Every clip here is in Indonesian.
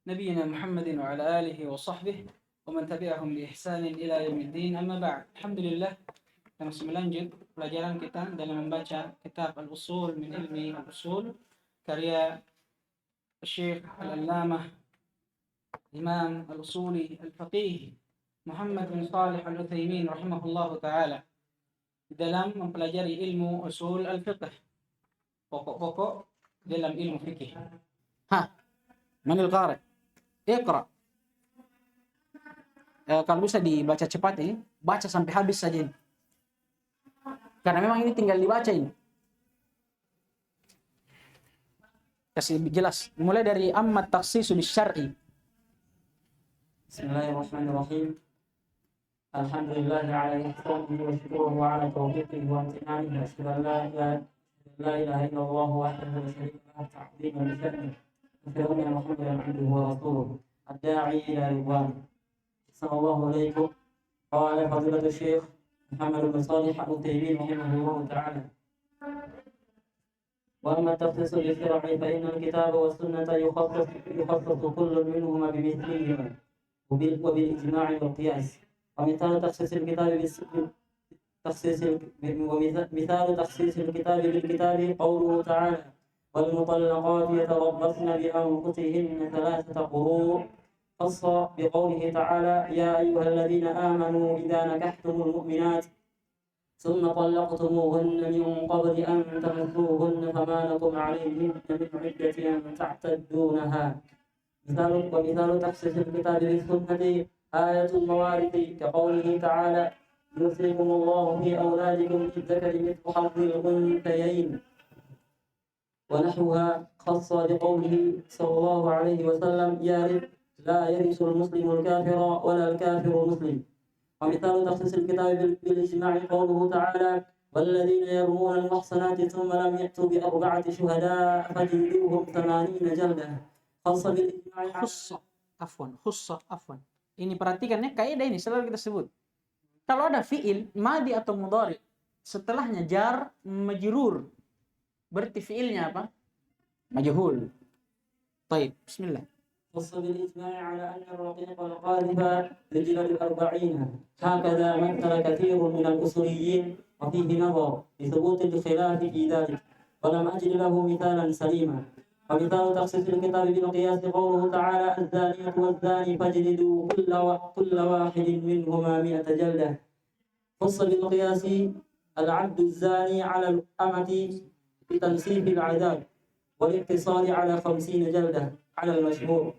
نبينا محمد وعلى آله وصحبه ومن تبعهم بإحسان إلى يوم الدين. Amma ba'd. Alhamdulillah, kita masih melanjut pelajaran kita dalam membaca kitab Al-Usul min Ilmi Al-Usul karya Syekh Al-Allamah Imam Al-Usuli Al-Faqih Muhammad bin Shalih Al-Utsaimin rahimahullahu taala, dalam mempelajari ilmu usul al-fiqh, pokok-pokok dalam ilmu fikih. Manil qari? Iqra. Kalau bisa dibaca cepat ini, baca sampai habis saja ini. Karena memang ini tinggal dibaca ini. Kasih jelas. Mulai dari amma takhsisu bisyar'i. Bismillahirrahmanirrahim. Alhamdulillah ala ihsanihi wa syukruhu ala tawfiqihi wa amtinanihi. Asyhadu an la ilaha illallah wahdahu la syarika lahu ta'ziman li syar'ihi. Asyhadu anna Muhammadan abduhu wa rasuluhu ad-da'i ila ridwanihi. Sallallahu alaikum. Qala fadilatu Syekh Muhammad bin Shalih Al-Utsaimin rahimahullahu ta'ala. وأما التخصيص بالشرع فإن الكتاب والسنة يخصص كل منهما بمثلهما وبالإجماع والقياس. ومثال تخصيص الكتاب بالكتاب قوله تعالى: والمطلقات يتربصن بأنفسهن 3 قروء، خص بقوله تعالى: يا أيها الذين آمنوا إذا نكحتم المؤمنات ثم طلقتموهن من قبل أن تمسوهن فما لكم عليهن من عدة تعتدونها. ومثال تخصيص الكتاب بالسنة آية الموارث كقوله تعالى: يوصيكم الله في أولادكم للذكر مثل حظ الأنثيين ونحوها، خص بقوله صلى الله عليه وسلم: لا يرث المسلم الكافر ولا الكافر المسلم. ومثال تخصيص الكتاب بالإجماع قوله تعالى: والذين يرمون المحصنات ثم لم يأتوا ب4 شهداء فجلدوهم 80 جلدة. خص بالإجماع. Afwan. Ini perhatikan ya, kaidah ini selalu kita sebut. Kalau ada fiil madi atau mudhari setelahnya jar majrur, berarti fiilnya apa? Majhul. Baik, bismillah. خص بالإجماع على أن الرقيق القاذف بجلد 40. هكذا مثل كثير من الأصوليين وفيه نظر لثبوت الخلاف في ذلك، ولم أجد له مثالا سليما. ومثال تخصيص الكتاب بالقياس قوله تعالى: الزانية والزاني فاجلدوا كل واحد منهما 100 جلدة. خص بالقياس العبد الزاني على الأمة بتنصيف العذاب والاقتصار على 50 جلدة على المشهور.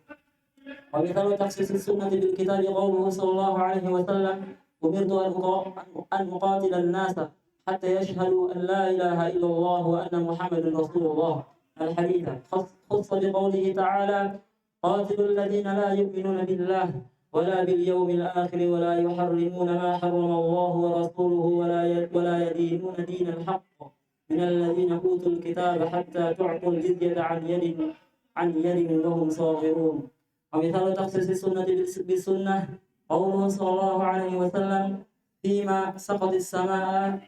ومثال تخصيص السنة بالكتاب قوله صلى الله عليه وسلم: أمرت أن أقاتل الناس حتى يشهدوا أن لا إله إلا الله وأن محمد رسول الله. الحديث خص بقوله تعالى: قاتلوا الذين لا يؤمنون بالله ولا باليوم الآخر ولا يحرمون ما حرم الله ورسوله ولا يدينون دين الحق من الذين أوتوا الكتاب حتى تعطوا الجزية عن يد وهم صاغرون. ومثال تخصيص السنة بالسنة قوله صلى الله عليه وسلم: فيما سقط السماء.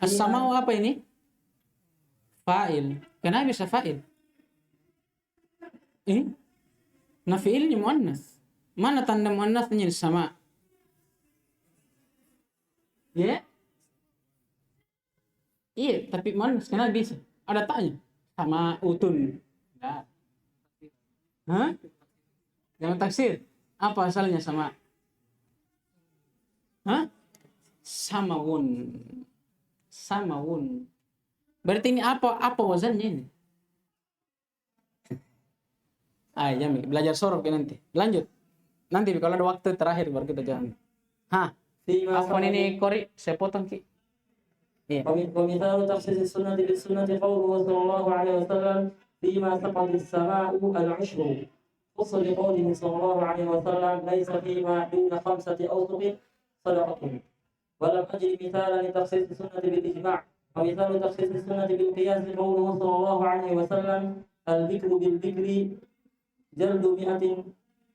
As-sama'u apa ini? Fa'il. Kenapa bisa fa'il? Nah, fi'ilnya muannas. Mana tanda muannasnya di sama? Ya? Iya, tapi muannas kenapa bisa? Ada taknya. Sama utun. Nah. Hah? Jangan taksir. Apa asalnya sama? Hah? Samawun. Berarti ini apa wazannya ini? Jami, belajar sorok ya nanti. Lanjut. Nanti kalau ada waktu terakhir baru kita jalan. Afwan ini kori, saya potong ki. Iya. ومثال تخصيص السنة بالسنة قوله صلى الله عليه وسلم: فيما سقط السماء العشر. خص بقوله صلى الله عليه وسلم: ليس فيما دون 5 أوسق صدقة. ولم أجد مثالا لتخصيص السنة بالإجماع. ومثال تخصيص السنة بالقياس قوله صلى الله عليه وسلم: الذكر بالذكر جلد 100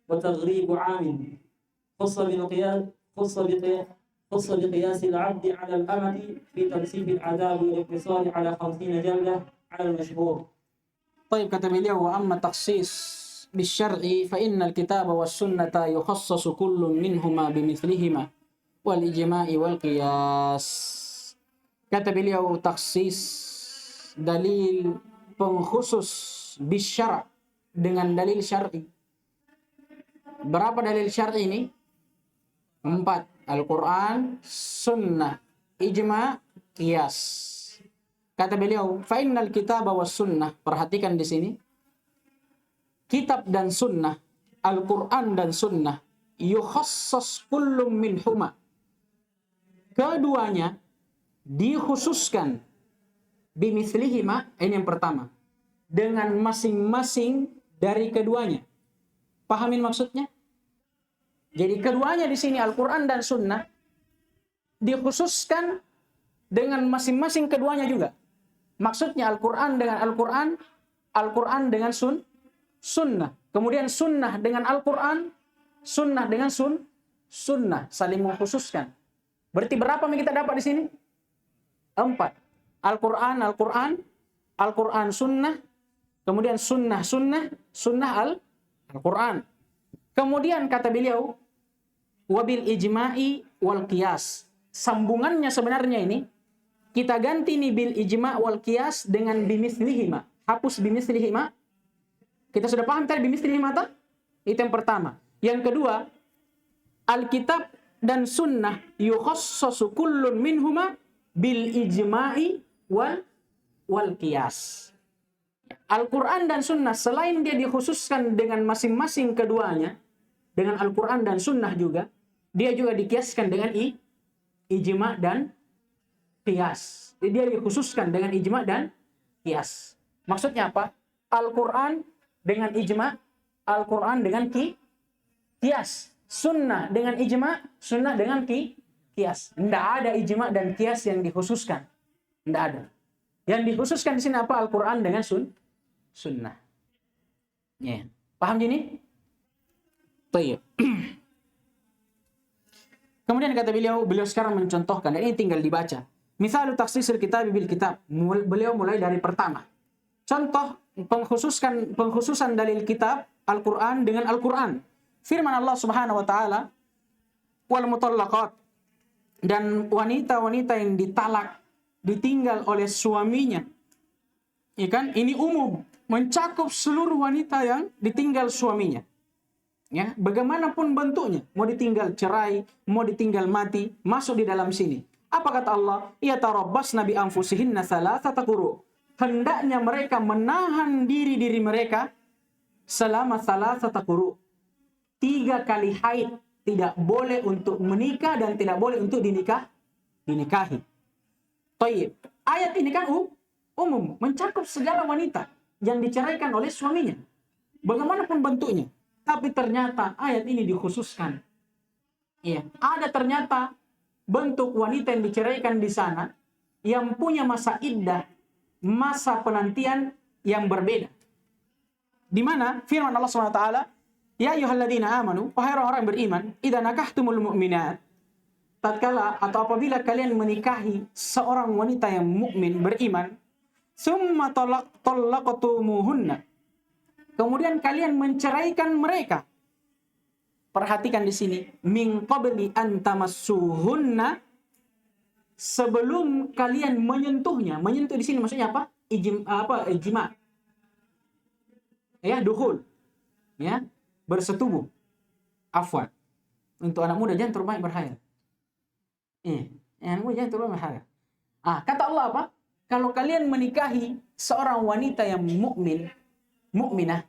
وتغريب عام. خص بقياس العبد على الأمة في تنصيب العذاب والاقتصار على 50 جلدة على المشهور. Taib, kata beliau, wa amma takhsis bisyar'i fa innal kitaba was sunnata yukhassasu kullun minhuma bimithlihima wal ijma'i wal qiyas. Kata beliau, taksis dalil pengkhusus bisyara dengan dalil syar'i. Berapa dalil syar'i ini? 4. Al-Quran, sunnah, ijma', qiyas. Kata beliau, fa innal kitaba was sunnah, perhatikan di sini, kitab dan sunnah, Al-Quran dan sunnah, yukhassas kullum minhuma, keduanya dikhususkan, bimithlihima, ini yang pertama, dengan masing-masing dari keduanya. Pahamin maksudnya? Jadi keduanya di sini, Al-Quran dan sunnah, dikhususkan dengan masing-masing keduanya juga. Maksudnya Al-Quran dengan Al-Quran, Al-Quran dengan sunnah. Kemudian sunnah dengan Al-Quran, sunnah dengan sunnah, saling mengkhususkan. Berarti berapa yang kita dapat di sini? 4. Al-Quran, Al-Quran, Al-Quran sunnah, kemudian sunnah Al-Quran. Kemudian kata beliau, wabil ijma'i wal qiyas. Sambungannya sebenarnya ini, kita ganti nih bil ijma' wal qiyas dengan bimithlihima. Hapus bimithlihima. Kita sudah paham tadi bimithlihima tak? Itu yang pertama. Yang kedua, Alkitab dan sunnah yukhassasu kullun minhuma bil ijma'i wal qiyas. Al-Quran dan sunnah selain dia dikhususkan dengan masing-masing keduanya, dengan Al-Quran dan sunnah juga, dia juga dikiaskan dengan ijma' dan qiyas. Dia dikhususkan dengan ijma' dan qiyas. Maksudnya apa? Al-Quran dengan ijma', Al-Quran dengan qiyas. Sunnah dengan ijma', sunnah dengan qiyas. Tidak ada ijma' dan qiyas yang dikhususkan. Tidak ada. Yang dikhususkan di sini apa? Al-Quran dengan sunnah. Ya. Paham gini? Baik. Kemudian kata beliau sekarang mencontohkan, dan ini tinggal dibaca. Misalnya takhsisul kitab bil kitab. Beliau mulai dari pertama. Contoh pengkhususan dalil kitab Al-Quran dengan Al-Quran. Firman Allah Subhanahu wa taala, wal mutallaqat, dan wanita-wanita yang ditalak, ditinggal oleh suaminya. Ya kan? Ini umum, mencakup seluruh wanita yang ditinggal suaminya. Ya, bagaimanapun bentuknya, mau ditinggal cerai, mau ditinggal mati, masuk di dalam sini. Apa kata Allah? Ya tarabbasna bi anfusihinna thalathata quru. Hendaknya mereka menahan diri mereka selama thalathata quru. 3 kali haid, tidak boleh untuk menikah dan tidak boleh untuk dinikahi. Tayyib. Ayat ini kan umum, mencakup segala wanita yang diceraikan oleh suaminya. Bagaimanapun bentuknya. Tapi ternyata ayat ini dikhususkan. Iya, ada ternyata bentuk wanita yang diceraikan di sana yang punya masa iddah, masa penantian yang berbeda. Di mana firman Allah SWT, ya ayyuhalladzina amanu, wahai orang-orang yang beriman, idza nakahtumul mu'minat, tatkala atau apabila kalian menikahi seorang wanita yang mukmin beriman, summa talaqtumuhunna, kemudian kalian menceraikan mereka. Perhatikan di sini, min qabli an tamassuhunna, sebelum kalian menyentuhnya. Menyentuh di sini maksudnya apa? Ijma. Ya, dukhul. Ya, bersetubuh. Afwan. Untuk anak muda jangan terlalu banyak berhayal. Anak muda jangan terlalu banyak berhayal. Kata Allah apa? Kalau kalian menikahi seorang wanita yang mukminah,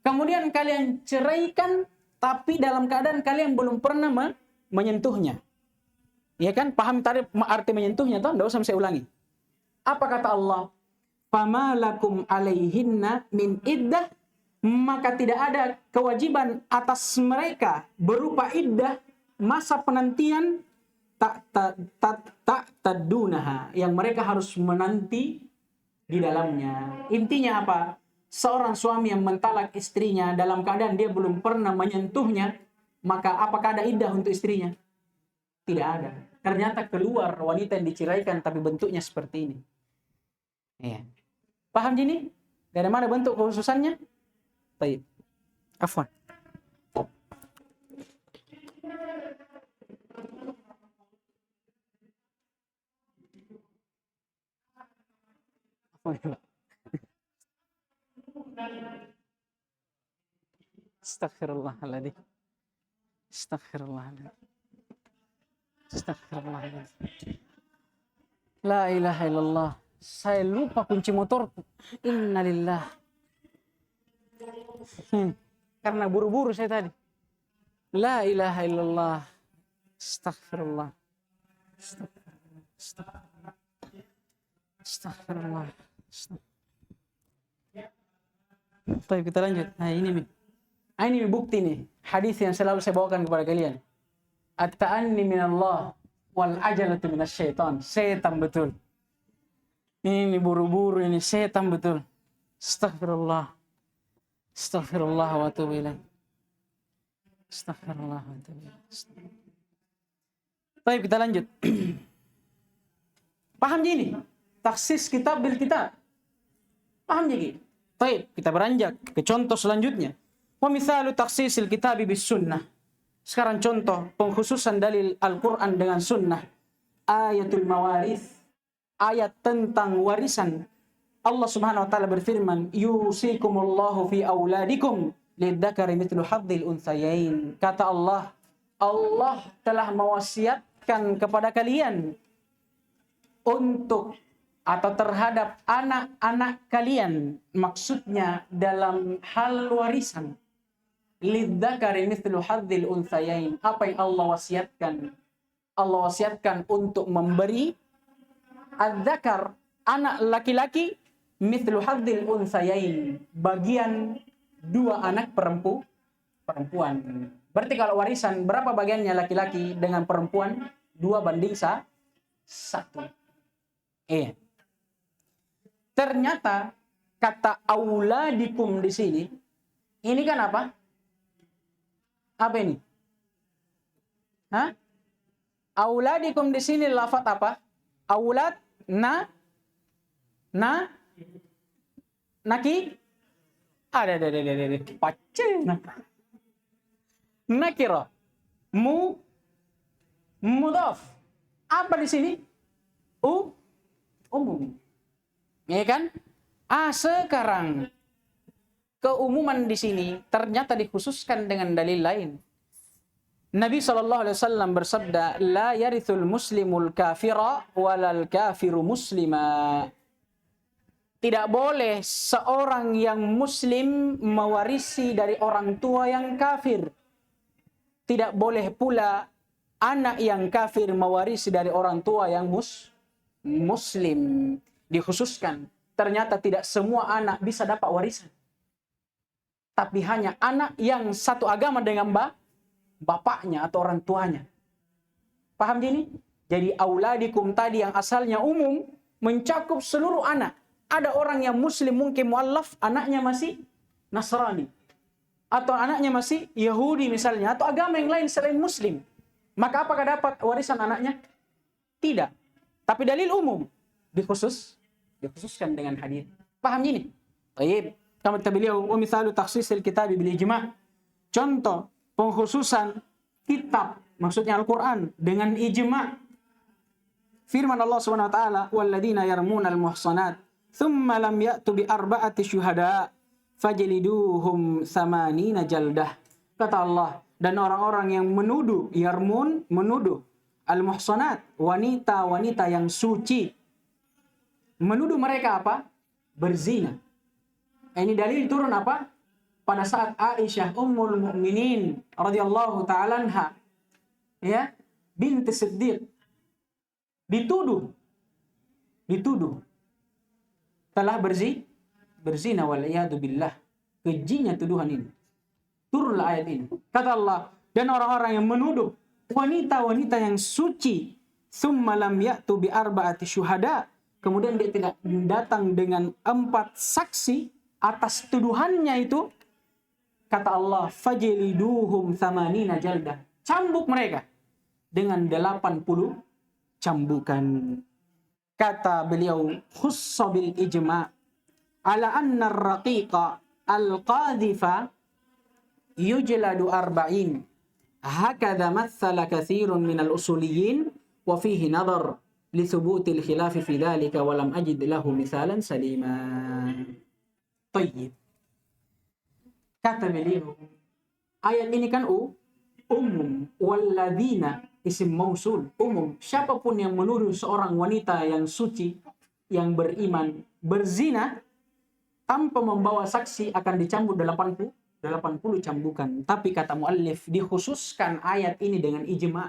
kemudian kalian ceraikan, tapi dalam keadaan kalian belum pernah menyentuhnya. Ya kan? Paham tadi arti menyentuhnya toh? Enggak usah saya ulangi. Apa kata Allah? Fama lakum alaihinna min iddah, maka tidak ada kewajiban atas mereka berupa iddah, masa penantian, tak tadunaha, yang mereka harus menanti di dalamnya. Intinya apa? Seorang suami yang mentalak istrinya dalam keadaan dia belum pernah menyentuhnya, maka apakah ada iddah untuk istrinya? Tidak ada. Ternyata keluar wanita yang diceraikan tapi bentuknya seperti ini. Ya. Paham gini? Dari mana bentuk kekhususannya? Baik. Afwan. Astaghfirullahaladzim. Astaghfirullahaladzim. Astaghfirullahaladzim. La ilaha illallah. Saya lupa kunci motor. Innalillah. Karena buru-buru saya tadi. La ilaha illallah. Astaghfirullah. Astaghfirullah. Astaghfirullah. Baik, kita lanjut. Nah, ini bukti nih. Hadis yang selalu saya bawakan kepada kalian. At-ta'anni minallah wal ajalatu minasyaitan. Setan betul. Ini buru-buru, ini setan betul. Astaghfirullah. Astaghfirullah wa atubu ilaih. Astaghfirullah wa atubu ilaih. Baik, kita lanjut. Paham gini? Taksis kitab bil kitab. Paham gini? Baik, kita beranjak ke contoh selanjutnya. Wa mithalu taksisil kitab bis sunnah. Sekarang contoh pengkhususan dalil Al-Quran dengan sunnah. Ayatul mawarith. Ayat tentang warisan. Allah Subhanahu wa taala berfirman, "Yusikumullahu fi auladikum lidzakari mithlu hadzil unthayain." Kata Allah, Allah telah mewasiatkan kepada kalian untuk atau terhadap anak-anak kalian, maksudnya dalam hal warisan. Lidzakari mithlu hadzil unthayain. Apa yang Allah wasiatkan? Allah wasiatkan untuk memberi adzakar, anak laki-laki, mithlu hadzil unthayain, bagian dua anak perempuan. Berarti kalau warisan berapa bagiannya laki-laki dengan perempuan? 2:1. Ternyata kata auladikum di sini, ini kan apa? Apa ini? Hah? Auladikum di sini lafaz apa? Aulad naki ada pacen nakira mudhaf. Apa di sini? Umum. Ya kan? Sekarang keumuman di sini ternyata dikhususkan dengan dalil lain. Nabi SAW bersabda, la yarithul muslimul kafira walal kafiru muslima. Tidak boleh seorang yang muslim mewarisi dari orang tua yang kafir. Tidak boleh pula anak yang kafir mewarisi dari orang tua yang muslim. Dikhususkan. Ternyata tidak semua anak bisa dapat warisan. Tapi hanya anak yang satu agama dengan bapaknya atau orang tuanya. Paham gini? Jadi auladikum tadi yang asalnya umum mencakup seluruh anak. Ada orang yang muslim mungkin muallaf, anaknya masih Nasrani. Atau anaknya masih Yahudi misalnya. Atau agama yang lain selain muslim. Maka apakah dapat warisan anaknya? Tidak. Tapi dalil umum. Dikhususkan dengan hadis. Paham gini? Baik. Kama kata beliau, wa mithalu takhsisil kitab bil ijma'. Contoh pengkhususan kitab, maksudnya Al-Quran, dengan ijma'. Firman Allah Subhanahu wa taala, "Walladzina yarmunal muhsanat, thumma lam ya'tu bi arba'ati syuhada, fajliduhum 80 jaldah." Kata Allah, dan orang-orang yang menuduh, menuduh al-muhsanat, wanita-wanita yang suci. Menuduh mereka apa? Berzina. Ini dalil turun apa? Pada saat Aisyah Ummul Mukminin radhiyallahu ta'ala anha, ya, binti Siddiq, dituduh telah berzina wal iyadu billah. Kejinya tuduhan ini. Turunlah ayat ini. Kata Allah, dan orang-orang yang menuduh wanita-wanita yang suci, summa lam ya'tu bi arba'ati syuhada, kemudian dia tidak datang dengan 4 saksi atas tuduhannya itu, kata Allah, fajliduhum 80 jaldah. Cambuk mereka dengan 80 cambukan. Kata beliau, khussa bil ijma'. ala anna ar-raqiqa al-qadhifa yujladu arba'in. Hakadha mathala katsirun minal usuliyyin wa fihi nadhar li thubuti al-khilaf fi dhalika wa lam ajid lahu mithalan salima. Tayyib. Kata beliau, ayat ini kan umum, walladzina isim mausul, umum. Siapapun yang menuduh seorang wanita yang suci, yang beriman, berzina tanpa membawa saksi akan dicambuk 80 cambukan. Tapi kata muallif, dikhususkan ayat ini dengan ijma'.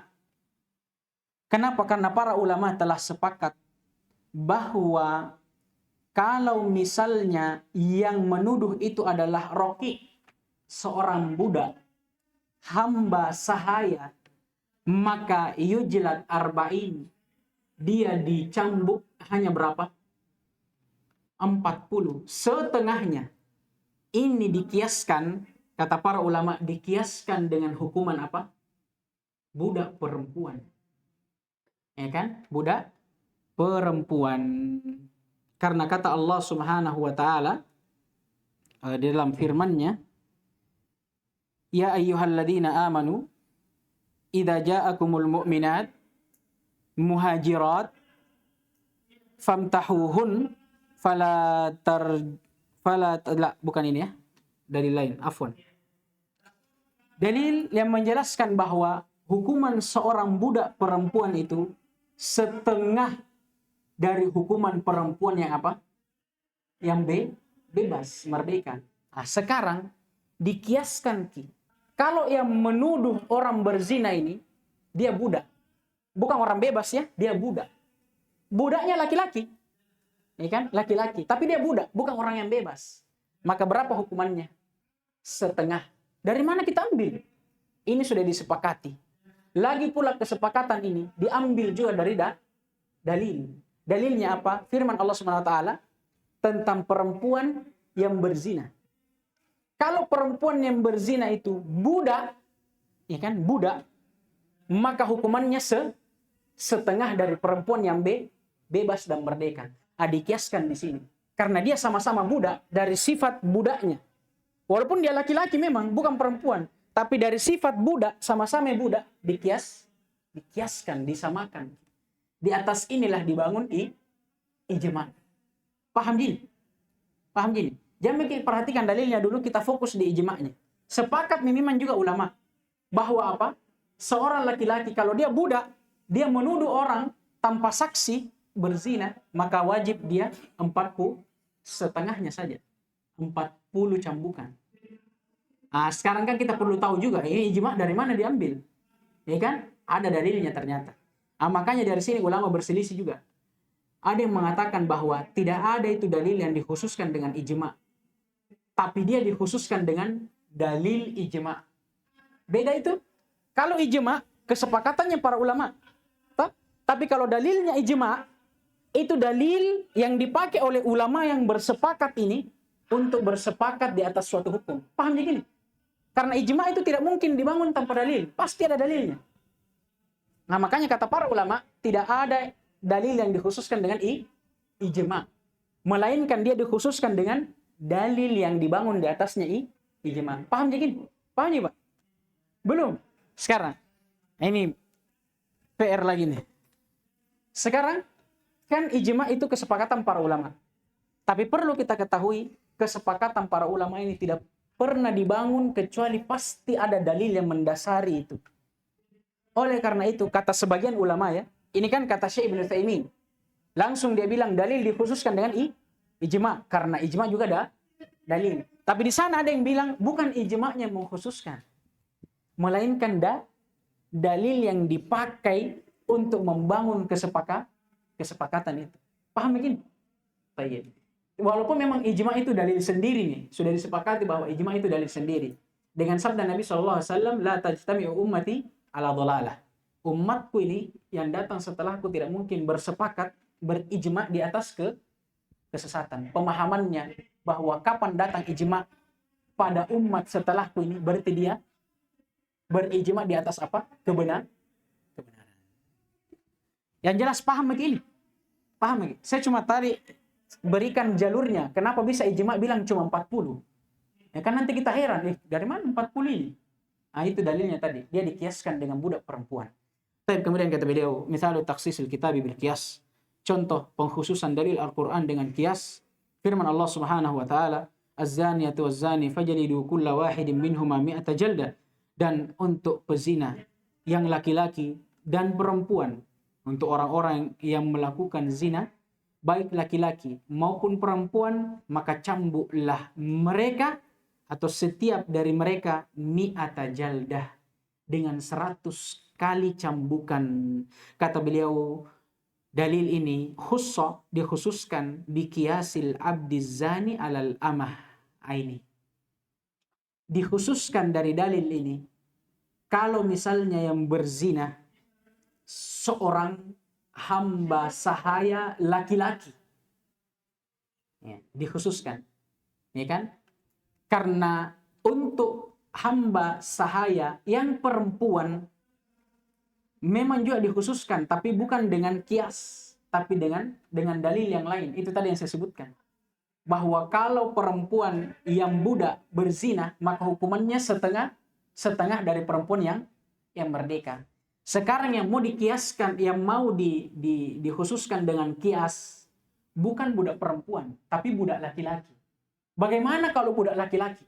Kenapa? Karena para ulama telah sepakat bahwa kalau misalnya yang menuduh itu adalah roki, seorang budak, hamba sahaya, maka yujlad arba'in, dia dicambuk hanya berapa? 40, setengahnya. Ini dikiaskan, kata para ulama, dikiaskan dengan hukuman apa? Budak perempuan. Ya kan? Budak perempuan. Karena kata Allah Subhanahu wa taala di dalam firman-Nya, ya ayyuhalladzina amanu idza ja'akumul mu'minat muhajirat famtahuhun bukan ini ya, dalil lain, afwan. Dalil yang menjelaskan bahwa hukuman seorang budak perempuan itu setengah dari hukuman perempuan yang apa? Yang bebas, merdeka. Nah, sekarang dikiaskan kalau yang menuduh orang berzina ini dia budak. Bukan orang bebas ya, dia budak. Budaknya laki-laki. Ya kan? Laki-laki, tapi dia budak, bukan orang yang bebas. Maka berapa hukumannya? Setengah. Dari mana kita ambil? Ini sudah disepakati. Lagi pula kesepakatan ini diambil juga dari dalil. Dalilnya apa? Firman Allah SWT tentang perempuan yang berzina. Kalau perempuan yang berzina itu budak, ya kan, budak, maka hukumannya setengah dari perempuan yang bebas dan merdeka. Dikiaskan di sini. Karena dia sama-sama budak, dari sifat budaknya. Walaupun dia laki-laki memang, bukan perempuan. Tapi dari sifat budak, sama-sama budak, dikiaskan, disamakan. Di atas inilah dibangun ijma'. Paham gini? Paham gini? Jangan perhatikan dalilnya dulu, kita fokus di ijma'nya. Sepakat memang juga ulama. Bahwa apa? Seorang laki-laki, kalau dia budak, dia menuduh orang tanpa saksi, berzina, maka wajib dia 40, setengahnya saja. 40 cambukan. Nah, sekarang kan kita perlu tahu juga, ini ijma' dari mana diambil. Ya kan? Ada dalilnya ternyata. Nah, makanya dari sini ulama berselisih juga. Ada yang mengatakan bahwa tidak ada itu dalil yang dikhususkan dengan ijma'. Tapi dia dikhususkan dengan dalil ijma'. Beda itu. Kalau ijma', kesepakatannya para ulama. Tapi kalau dalilnya ijma', itu dalil yang dipakai oleh ulama yang bersepakat ini untuk bersepakat di atas suatu hukum. Paham ya gini? Karena ijma' itu tidak mungkin dibangun tanpa dalil. Pasti ada dalilnya. Nah, makanya kata para ulama, tidak ada dalil yang dikhususkan dengan ijma'. Melainkan dia dikhususkan dengan dalil yang dibangun di atasnya ijma'. Paham ya gini? Paham ya, Pak? Belum? Sekarang. Ini PR lagi nih. Sekarang, kan ijma' itu kesepakatan para ulama. Tapi perlu kita ketahui, kesepakatan para ulama ini tidak pernah dibangun kecuali pasti ada dalil yang mendasari itu. Oleh karena itu, kata sebagian ulama ya, ini kan kata Syekh Ibnu Utsaimin. Langsung dia bilang dalil dikhususkan dengan ijma', karena ijma' juga ada dalil. Tapi di sana ada yang bilang bukan ijma'nya mengkhususkan, melainkan dalil yang dipakai untuk membangun kesepakatan itu. Paham begini? Baik. Walaupun memang ijma' itu dalil sendiri nih, sudah disepakati bahwa ijma' itu dalil sendiri. Dengan sabda Nabi SAW, la tajtami'u ummati ala dhalalah. Umatku ini yang datang setelahku tidak mungkin bersepakat, berijma' di atas kesesatan. Pemahamannya bahwa kapan datang ijma' pada umat setelahku ini, berarti dia berijma' di atas apa? Kebenaran. Yang jelas paham begini. Paham begini. Saya cuma tadi berikan jalurnya. Kenapa bisa ijma bilang cuma 40? Ya kan nanti kita heran, dari mana 40 ini? Nah, itu dalilnya tadi. Dia dikiaskan dengan budak perempuan. Tapi kemudian kata beliau, misalnya taksisil kitabi bil kias. Contoh pengkhususan dalil Al-Quran dengan kias. Firman Allah Subhanahu wa taala, "Az-zaniyatu waz-zani fajlidu kulla wahidin minhuma mi'ata jaldah." Dan untuk pezina yang laki-laki dan perempuan, untuk orang-orang yang melakukan zina, baik laki-laki maupun perempuan, maka cambuklah mereka atau setiap dari mereka mi'ata jaldah, dengan 100 kali cambukan. Kata beliau, dalil ini dikhususkan biqiyasil abdi zani alal amah. Ini dikhususkan dari dalil ini kalau misalnya yang berzina seorang hamba sahaya laki-laki, ya, dikhususkan, ya kan? Karena untuk hamba sahaya yang perempuan memang juga dikhususkan, tapi bukan dengan kias, tapi dengan dalil yang lain. Itu tadi yang saya sebutkan, bahwa kalau perempuan yang budak berzina, maka hukumannya setengah dari perempuan yang merdeka. Sekarang yang mau dikiaskan, yang mau dikhususkan dengan kias, bukan budak perempuan, tapi budak laki-laki. Bagaimana kalau budak laki-laki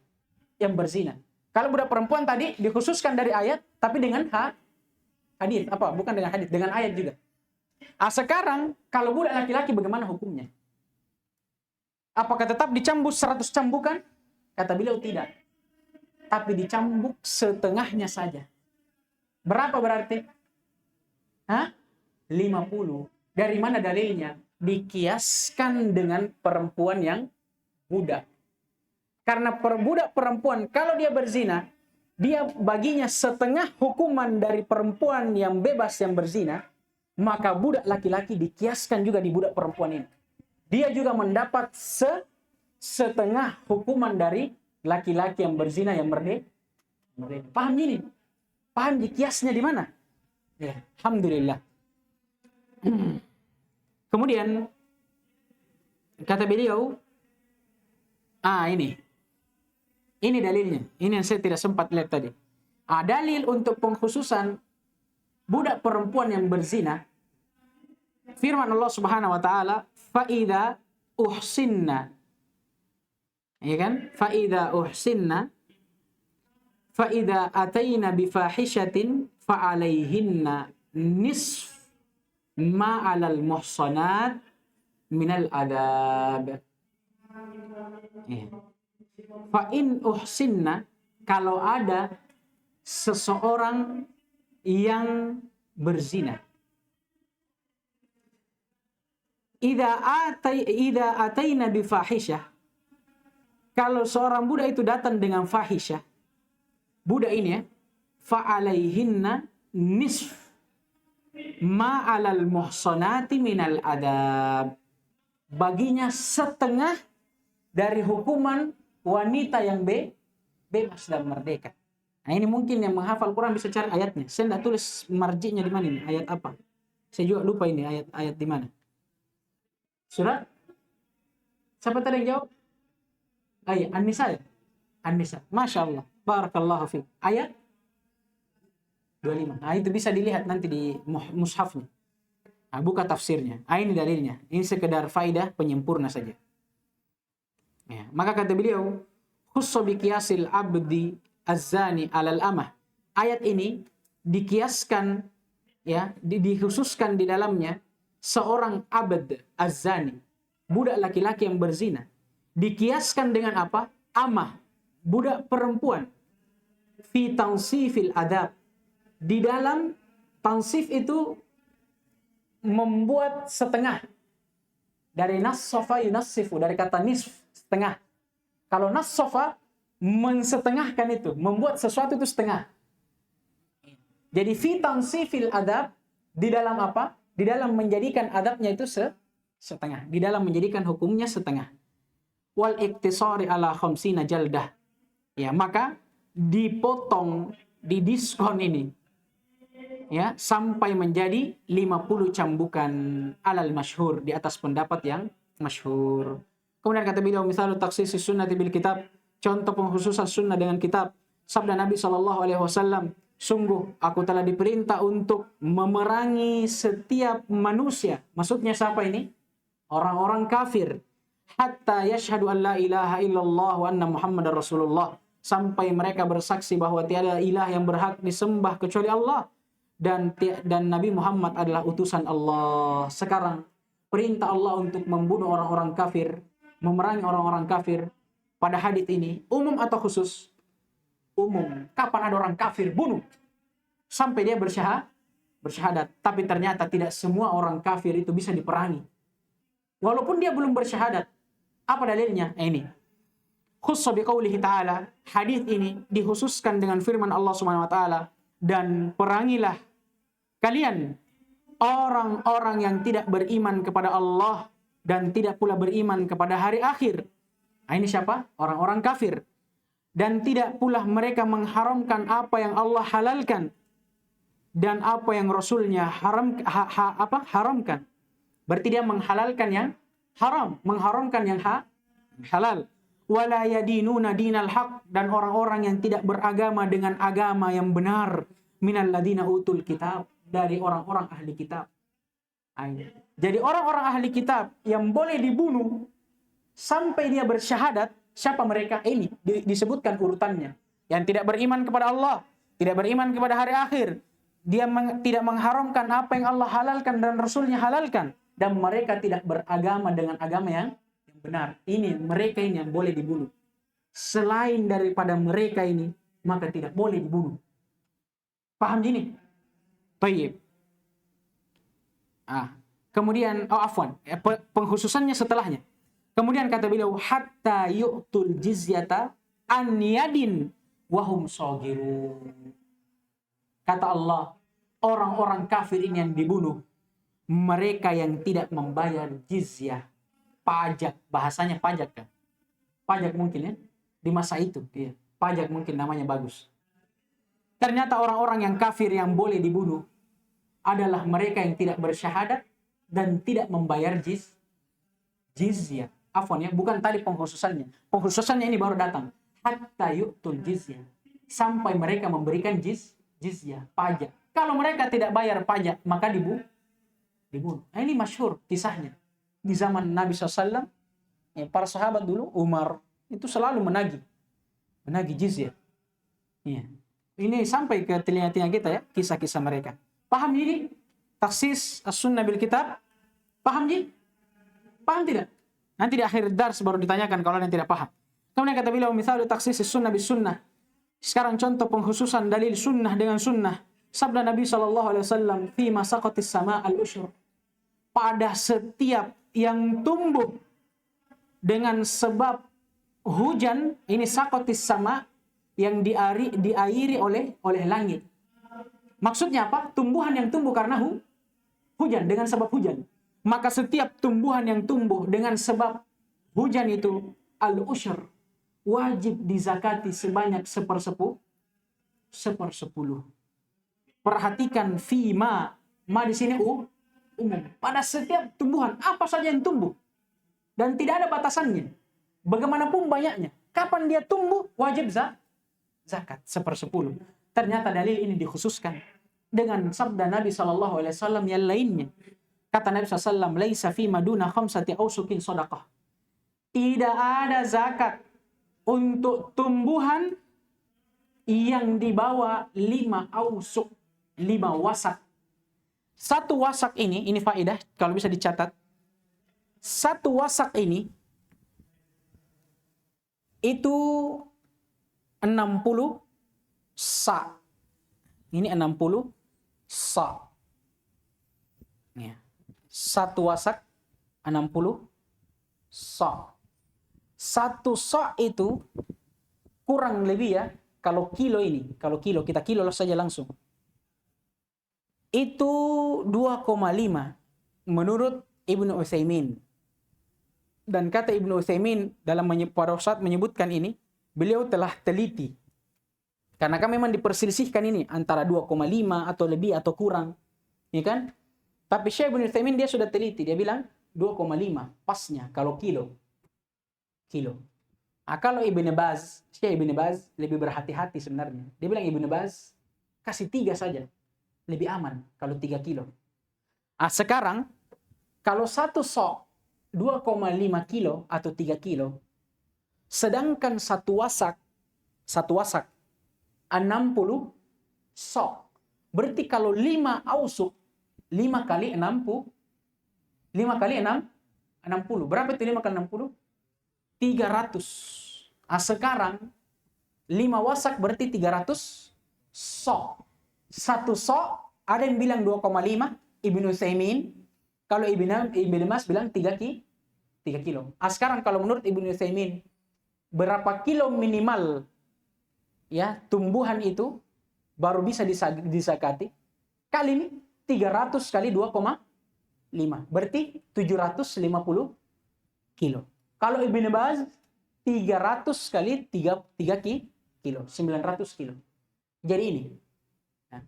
yang berzina? Kalau budak perempuan tadi dikhususkan dari ayat, tapi dengan hadis, bukan dengan hadis, dengan ayat juga. Sekarang kalau budak laki-laki bagaimana hukumnya? Apakah tetap dicambuk 100 cambukan? Kata beliau tidak. Tapi dicambuk setengahnya saja. Berapa berarti? 50. Dari mana dalilnya? Dikiaskan dengan perempuan yang budak. Karena budak perempuan, kalau dia berzina, dia baginya setengah hukuman dari perempuan yang bebas yang berzina, maka budak laki-laki dikiaskan juga di budak perempuan ini. Dia juga mendapat setengah hukuman dari laki-laki yang berzina yang merdeka. Paham ini? Paham kiasnya di mana? Ya, alhamdulillah. Kemudian kata beliau, ini dalilnya. Ini yang saya tidak sempat lihat tadi. Dalil untuk pengkhususan budak perempuan yang berzina. Firman Allah Subhanahu wa taala, "Fa'idza uhsinna." Ya kan? "Fa'idza uhsinna fa'idza ataina bifahishatin fa'alaihinna nisf ma 'alal muhsanat minal adab." Ya. Fa'in uhsinna, kalau ada seseorang yang berzina. Idza ataina bifahisyah, kalau seorang budak itu datang dengan fahisyah, budak ini ya, fa'alaihinna nisf ma 'alal muhsanati minal adab, baginya setengah dari hukuman wanita yang bebas dan merdeka. Nah, ini mungkin yang menghafal Quran bisa cari ayatnya. Saya tidak tulis marjinya di mana ini, ayat apa. Saya juga lupa ini ayat di mana. Surat? Siapa tadi yang jawab? Ayat An-Nisa ya? An-Nisa. Masya Allah. Barakallahu fiik. Ayat 25. Nah, itu bisa dilihat nanti di mushafnya. Nah, buka tafsirnya. Ini dalilnya. Ini sekedar faidah penyempurna saja. Ya, maka kata beliau, khusso biqiyasil abdi az-zani alal amah. Ayat ini dikiaskan, ya, dikhususkan di dalamnya seorang abd az-zani, budak laki-laki yang berzina. Dikiaskan dengan apa? Amah, budak perempuan. Fi tansifil adab. Di dalam tansif itu membuat setengah. Dari nassofa yunassifu, dari kata nisf, setengah. Kalau nassofa mensetengahkan itu, membuat sesuatu itu setengah. Jadi fi tansifil adab, di dalam apa? Di dalam menjadikan adabnya itu setengah. Di dalam menjadikan hukumnya setengah. Wal iktisari ala khamsina jaldah. Ya, maka dipotong, didiskon ini, ya, sampai menjadi 50 cambukan alal masyhur, di atas pendapat masyhur. Kemudian kata beliau, misalnya taksisi sunnati bil kitab, contoh pengkhususan sunnah dengan kitab. Sabda Nabi SAW, sungguh aku telah diperintah untuk memerangi setiap manusia. Maksudnya siapa ini? Orang-orang kafir. Hatta yashhadu an la ilaha illallah wa anna Muhammadar Rasulullah. Sampai mereka bersaksi bahwa tiada ilah yang berhak disembah kecuali Allah. Dan Nabi Muhammad adalah utusan Allah. Sekarang, perintah Allah untuk membunuh orang-orang kafir, memerangi orang-orang kafir, pada hadits ini, umum atau khusus? Umum. Kapan ada orang kafir, bunuh. Sampai dia bersyahadat. Tapi ternyata tidak semua orang kafir itu bisa diperangi. Walaupun dia belum bersyahadat. Apa dalilnya? Ini. Khusus biqaulihi ta'ala, hadis ini dikhususkan dengan firman Allah Subhanahu wa taala, dan perangilah kalian orang-orang yang tidak beriman kepada Allah dan tidak pula beriman kepada hari akhir. Nah, ini siapa? Orang-orang kafir. Dan tidak pula mereka mengharamkan apa yang Allah halalkan dan apa yang Rasulnya haramkan. Berarti dia menghalalkan yang haram, mengharamkan yang halal. Wala yadinuna dinal haq, dan orang-orang yang tidak beragama dengan agama yang benar, minal ladina utul kitab, dari orang-orang ahli kitab. Jadi orang-orang ahli kitab yang boleh dibunuh sampai dia bersyahadat, siapa mereka? Ini disebutkan urutannya. Yang tidak beriman kepada Allah, tidak beriman kepada hari akhir, dia tidak mengharamkan apa yang Allah halalkan dan Rasulnya halalkan, dan mereka tidak beragama dengan agama yang benar. Ini mereka ini yang boleh dibunuh. Selain daripada mereka ini, maka tidak boleh dibunuh. Paham ini? Baik. Kemudian, pengkhususannya setelahnya. Kemudian kata beliau, hatta yu'tul jizyata an yadin wahum shagirun. Kata Allah, orang-orang kafir ini yang dibunuh, mereka yang tidak membayar jizyah, pajak, bahasanya pajak kan? Pajak mungkin ya, di masa itu, iya. Pajak mungkin namanya bagus. Ternyata orang-orang yang kafir yang boleh dibunuh adalah mereka yang tidak bersyahadat dan tidak membayar jizyah. Afwan ya, bukan tadi pengkhususannya. Pengkhususannya ini baru datang. Hatta yu'tul jizyah. Sampai mereka memberikan jizyah, pajak. Kalau mereka tidak bayar pajak, maka dibunuh. Nah, ini masyhur kisahnya. Di zaman Nabi SAW, ya, para sahabat dulu, Umar, itu selalu menagih jizyah. Ya. Ini sampai ke telinga-telinga kita ya, kisah-kisah mereka. Paham ini? Taksis as-sunnah bil kitab. Paham ini? Paham tidak? Nanti di akhir dars baru ditanyakan kalau yang tidak paham. Kemudian kata beliau, misalnya taksis as-sunnah bis sunnah. Sekarang contoh pengkhususan dalil sunnah dengan sunnah. Sabda Nabi SAW, fi masaqatis sama al-usyur. Pada setiap yang tumbuh dengan sebab hujan, ini sakotis sama, yang diairi oleh langit. Maksudnya apa? Tumbuhan yang tumbuh karena hujan, dengan sebab hujan. Maka setiap tumbuhan yang tumbuh dengan sebab hujan itu al-usyr, wajib dizakati sebanyak 1/10. Perhatikan fima, ma di sini umum. Pada setiap tumbuhan, apa saja yang tumbuh. Dan tidak ada batasannya. Bagaimanapun banyaknya. Kapan dia tumbuh, wajib zakat 1/10. Ternyata dalil ini dikhususkan dengan sabda Nabi SAW yang lainnya. Kata Nabi SAW, laisa fi maduna khamsati ausukin sadaqah. Tidak ada zakat untuk tumbuhan yang di bawah 5 ausuk, 5 wasak. Satu wasak ini faedah kalau bisa dicatat. Satu wasak ini itu 60 sa. Ini 60 sa. Ya. Satu wasak 60 sa. Satu sa itu kurang lebih ya, kalau kilo kita kilo saja langsung. Itu 2,5 menurut Ibnu Utsaimin. Dan kata Ibnu Utsaimin dalam pada saat menyebutkan ini, beliau telah teliti. Karena kan memang diperselisihkan ini antara 2,5 atau lebih atau kurang. Ya kan? Tapi Syekh Ibnu Utsaimin dia sudah teliti. Dia bilang 2,5 pasnya kalau kilo. Kalau Ibn Baz, Syekh Ibn Baz lebih berhati-hati sebenarnya. Dia bilang Ibn Baz kasih 3 saja. Lebih aman kalau 3 kilo. Sekarang kalau satu sok 2,5 kilo atau 3 kilo, sedangkan satu wasak 60 sok. Berarti kalau 5 ausuk, 5 kali 60, 5 kali 60. Berapa itu 5 kali 60? 300. Sekarang 5 wasak berarti 300 sok. Satu sok ada yang bilang 2,5, Ibnu Utsaimin. Kalau Ibnu Mas bilang 3 kilo. Sekarang kalau menurut Ibnu Utsaimin, berapa kilo minimal ya tumbuhan itu baru bisa disakati? Kali ini 300 kali 2,5. Berarti 750 kilo. Kalau Ibn Baz 300 kali 3 kilo, 900 kilo. Jadi ini. Nah,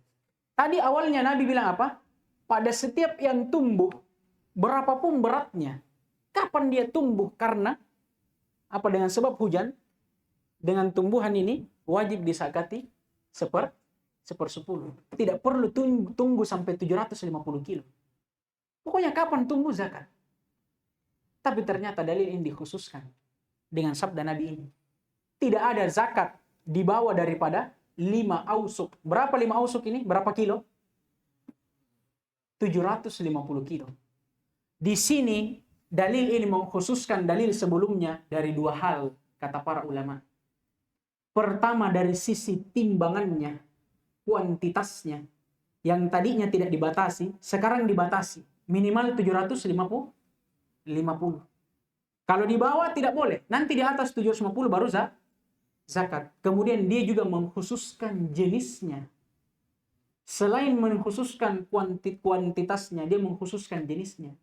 tadi awalnya Nabi bilang apa? Pada setiap yang tumbuh, berapapun beratnya, kapan dia tumbuh? Karena apa? Dengan sebab hujan, dengan tumbuhan ini wajib disakati 1/10. Tidak perlu tunggu sampai 750 kilo. Pokoknya kapan tumbuh zakat. Tapi ternyata dalil ini dikhususkan dengan sabda Nabi ini. Tidak ada zakat di bawah daripada 5 ausuk. Berapa 5 ausuk ini? Berapa kilo? 750 kilo. Di sini dalil ini mengkhususkan dalil sebelumnya dari 2 hal, kata para ulama. Pertama dari sisi timbangannya, kuantitasnya. Yang tadinya tidak dibatasi, sekarang dibatasi. Minimal 750. Kalau di bawah tidak boleh. Nanti di atas 750 baru zakat. Kemudian dia juga mengkhususkan jenisnya. Selain mengkhususkan kuantitasnya, dia mengkhususkan jenisnya.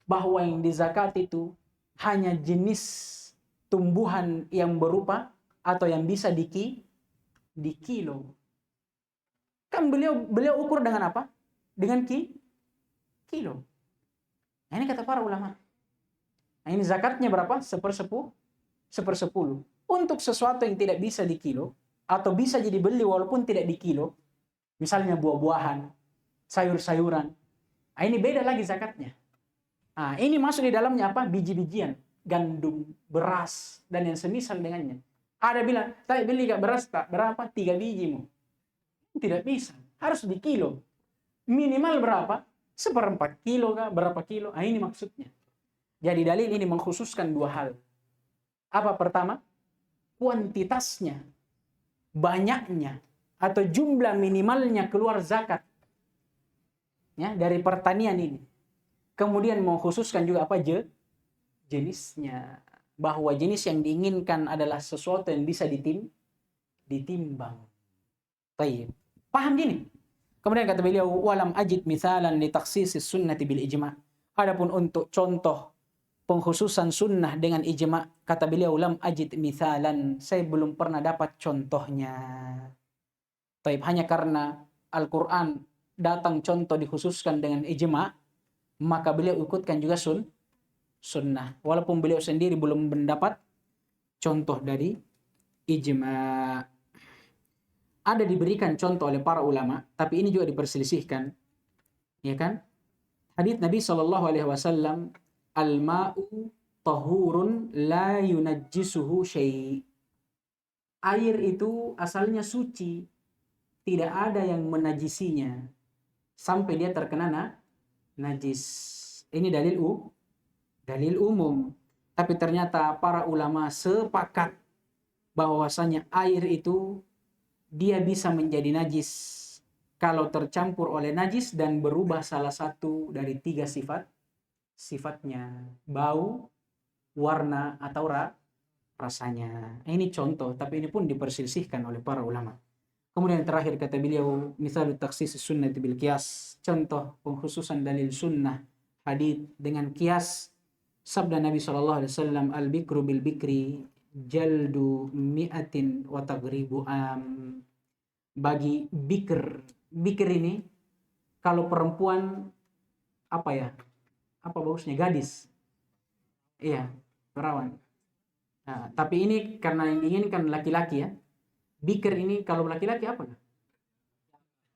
Bahwa yang dizakat itu hanya jenis tumbuhan yang berupa atau yang bisa di kilo. Kan beliau ukur dengan apa? Dengan kilo. Nah, ini kata para ulama. Nah, ini zakatnya berapa? 1/10. Untuk sesuatu yang tidak bisa di kilo atau bisa jadi beli walaupun tidak di kilo, misalnya buah-buahan, sayur-sayuran. Nah, ini beda lagi zakatnya. Nah, ini masuk di dalamnya apa? Biji-bijian, gandum, beras dan yang semisal dengannya. Ada bilang, "Saya beli beras tak berapa? 3 biji mu." Tidak bisa, harus di kilo. Minimal berapa? 1/4 kilo kah? Berapa kilo? Nah, ini maksudnya. Jadi dalil ini mengkhususkan 2 hal. Apa pertama? Kuantitasnya, banyaknya, atau jumlah minimalnya keluar zakat. Ya, dari pertanian ini. Kemudian mengkhususkan juga apa? Jenisnya. Bahwa jenis yang diinginkan adalah sesuatu yang bisa ditimbang. Baik. Paham gini? Kemudian kata beliau, walam ajid mithalan li takhsisis sunnati bil ijma'. Adapun untuk contoh pengkhususan sunnah dengan ijma', kata beliau, lam ajid mithalan, saya belum pernah dapat contohnya. Baik, hanya karena Al-Quran datang contoh dikhususkan dengan ijma', maka beliau ikutkan juga sunnah. Walaupun beliau sendiri belum mendapat contoh dari ijma'. Ada diberikan contoh oleh para ulama, tapi ini juga diperselisihkan. Ya kan? Hadits Nabi SAW, al-ma'u tahurun la yunajjisuhu syai'. Air itu asalnya suci, tidak ada yang menajisinya sampai dia terkena najis. Ini dalil umum. Tapi ternyata para ulama sepakat bahwasanya air itu dia bisa menjadi najis kalau tercampur oleh najis dan berubah salah satu dari 3 sifatnya, bau, warna, atau rasanya. Ini contoh, tapi ini pun diperselisihkan oleh para ulama. Kemudian terakhir kata beliau, misalul takhsis sunnati bil qiyas, contoh pengkhususan dalil sunnah hadits dengan qiyas. Sabda Nabi SAW, al-bikru bil bikri jaldu mi'atin wa taghribu bagi bikr ini kalau perempuan apa ya, apa bagusnya, gadis. Iya, perawan. Nah, tapi ini karena yang diinginkan laki-laki ya. Bikir ini kalau laki-laki apa?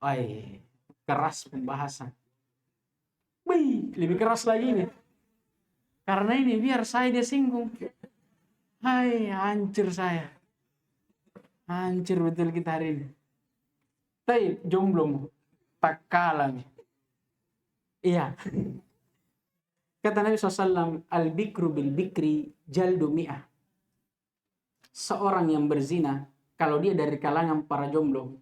Ay, keras pembahasan. Wih, lebih keras lagi nih. Karena ini biar saya dia singgung. Hai, hancur saya. Hancur betul kita hari ini. Tapi jomblo tak kalah nih. Iya. Kata Nabi SAW, al-bikru bil bikri jaldu mi'ah. Seorang yang berzina, kalau dia dari kalangan para jomblo,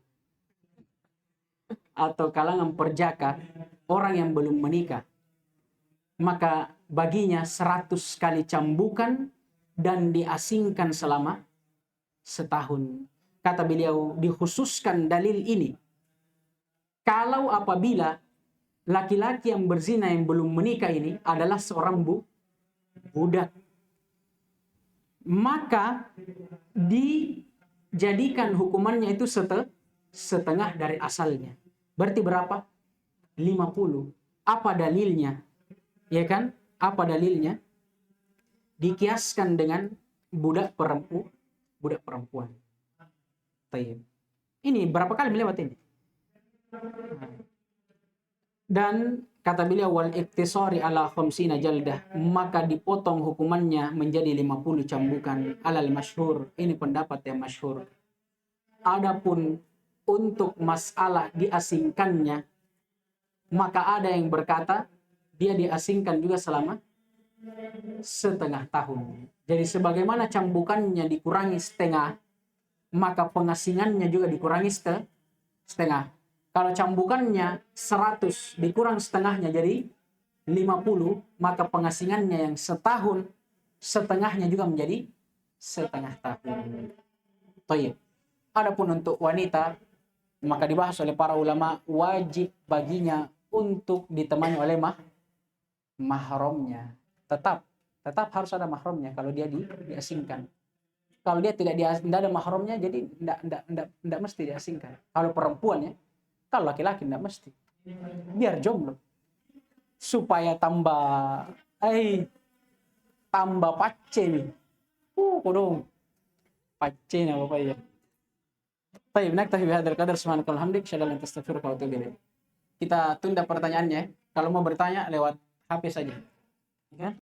atau kalangan perjaka, orang yang belum menikah, maka baginya 100 kali cambukan dan diasingkan selama setahun. Kata beliau, dikhususkan dalil ini kalau apabila laki-laki yang berzina yang belum menikah ini adalah seorang budak, maka dijadikan hukumannya itu setengah dari asalnya. Berarti berapa? 50. Apa dalilnya? Ya kan? Apa dalilnya? Dikiaskan dengan budak perempuan. Tayyib. Ini berapa kali melewat ini? Dan kata beliau, wal iktisari ala khamsina jaldah, maka dipotong hukumannya menjadi 50 cambukan alal masyhur. Ini pendapat yang masyhur. Adapun untuk masalah diasingkannya, maka ada yang berkata dia diasingkan juga selama setengah tahun. Jadi sebagaimana cambukannya dikurangi setengah, maka pengasingannya juga dikurangi setengah. Kalau cambukannya 100 dikurang setengahnya jadi 50, maka pengasingannya yang setahun setengahnya juga menjadi setengah tahun. Baik. Adapun untuk wanita, maka dibahas oleh para ulama, wajib baginya untuk ditemani oleh mahramnya. Tetap harus ada mahramnya kalau dia diasingkan. Kalau dia tidak ada mahramnya, jadi tidak mesti diasingkan. Kalau perempuan ya, kalau laki-laki tidak mesti. Biar jomblo. Supaya tambah pace nih. Kodong. Pace nih Bapak ya. Baik, naktafi bihadzal qadar, subhanakallahumma wa bihamdika, asyhadu an la ilaha illa anta, astaghfiruka wa atubu ilaik. Kita tunda pertanyaannya. Kalau mau bertanya lewat HP saja. Ya.